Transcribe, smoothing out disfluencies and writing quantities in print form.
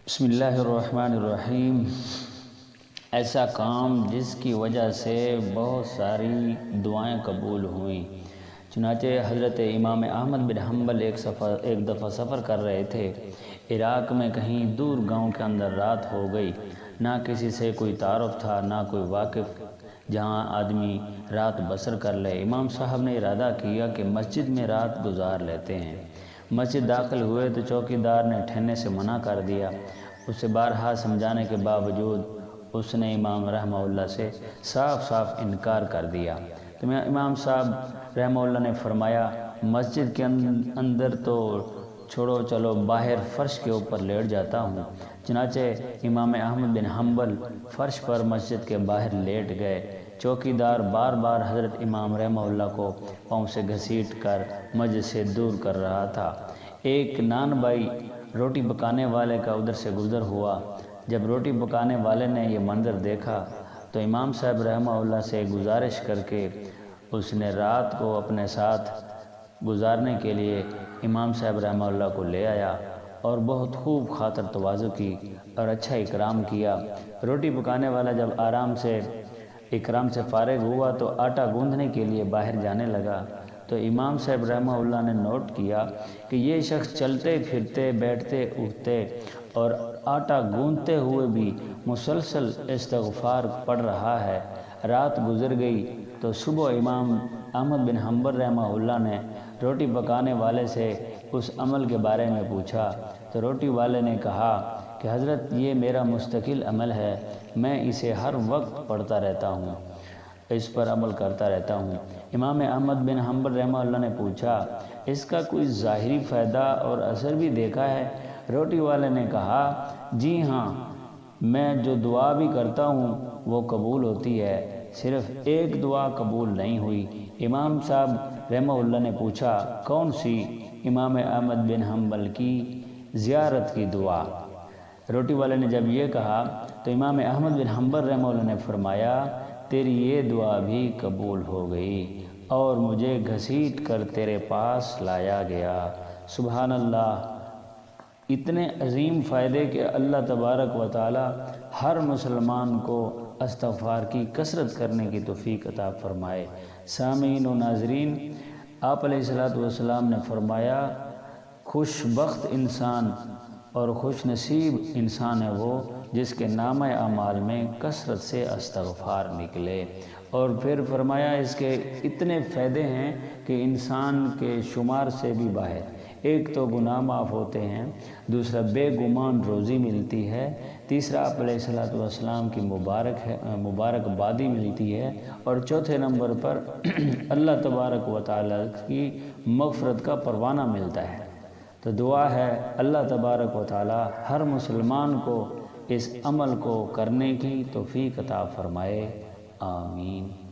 بسم اللہ الرحمن الرحیم۔ ایسا کام جس کی وجہ سے بہت ساری دعائیں قبول ہوئیں۔ چنانچہ حضرت امام احمد بن حنبل ایک دفعہ سفر کر رہے تھے۔ عراق میں کہیں دور گاؤں کے اندر رات ہو گئی۔ نہ کسی سے کوئی تعارف تھا، نہ کوئی واقف جہاں آدمی رات بسر کر لے۔ امام صاحب نے ارادہ کیا کہ مسجد میں رات گزار لیتے ہیں۔ مسجد داخل ہوئے تو چوکیدار نے ٹھہرنے سے منع کر دیا۔ اسے بارہا سمجھانے کے باوجود اس نے امام رحمہ اللہ سے صاف انکار کر دیا۔ تو امام صاحب رحمہ اللہ نے فرمایا، مسجد کے اندر تو چھوڑو، چلو باہر فرش کے اوپر لیٹ جاتا ہوں۔ چنانچہ امام احمد بن حنبل فرش پر مسجد کے باہر لیٹ گئے۔ چوکیدار بار بار حضرت امام رحمہ اللہ کو پاؤں سے گھسیٹ کر مسجد سے دور کر رہا تھا۔ ایک نان بھائی روٹی پکانے والے کا ادھر سے گزر ہوا۔ جب روٹی پکانے والے نے یہ منظر دیکھا تو امام صاحب رحمہ اللہ سے گزارش کر کے اس نے رات کو اپنے ساتھ گزارنے کے لیے امام صاحب رحمہ اللہ کو لے آیا اور بہت خوب خاطر تواضع کی اور اچھا اکرام کیا۔ روٹی پکانے والا جب آرام سے اکرام سے فارغ ہوا تو آٹا گوندھنے کے لیے باہر جانے لگا۔ تو امام صاحب رحمہ اللہ نے نوٹ کیا کہ یہ شخص چلتے پھرتے، بیٹھتے اٹھتے اور آٹا گوندھتے ہوئے بھی مسلسل استغفار پڑھ رہا ہے۔ رات گزر گئی تو صبح امام احمد بن حنبل رحمہ اللہ نے روٹی پکانے والے سے اس عمل کے بارے میں پوچھا تو روٹی والے نے کہا کہ حضرت یہ میرا مستقل عمل ہے، میں اسے ہر وقت پڑھتا رہتا ہوں، اس پر عمل کرتا رہتا ہوں۔ امام احمد بن حنبل رحمہ اللہ نے پوچھا، اس کا کوئی ظاہری فائدہ اور اثر بھی دیکھا ہے؟ روٹی والے نے کہا، جی ہاں، میں جو دعا بھی کرتا ہوں وہ قبول ہوتی ہے، صرف ایک دعا قبول نہیں ہوئی۔ امام صاحب رحمہ اللہ نے پوچھا، کون سی؟ امام احمد بن حنبل کی زیارت کی دعا۔ روٹی والے نے جب یہ کہا تو امام احمد بن حنبل رحمہ اللہ نے فرمایا، تیری یہ دعا بھی قبول ہو گئی اور مجھے گھسیٹ کر تیرے پاس لایا گیا۔ سبحان اللہ! اتنے عظیم فائدے کہ اللہ تبارک و تعالی ہر مسلمان کو استغفار کی کثرت کرنے کی توفیق عطا فرمائے۔ سامعین و ناظرین، آپ علیہ الصلوۃ والسلام نے فرمایا، خوش بخت انسان اور خوش نصیب انسان ہے وہ جس کے نامہ اعمال میں کثرت سے استغفار نکلے۔ اور پھر فرمایا اس کے اتنے فائدے ہیں کہ انسان کے شمار سے بھی باہر۔ ایک تو گناہ معاف ہوتے ہیں، دوسرا بے گمان روزی ملتی ہے، تیسرا آپ علیہ الصلوۃ والسلام کی مبارک بادی ملتی ہے، اور چوتھے نمبر پر اللہ تبارک و تعالیٰ کی مغفرت کا پروانہ ملتا ہے۔ تو دعا ہے اللہ تبارک و تعالیٰ ہر مسلمان کو اس عمل کو کرنے کی توفیق عطا فرمائے۔ آمین۔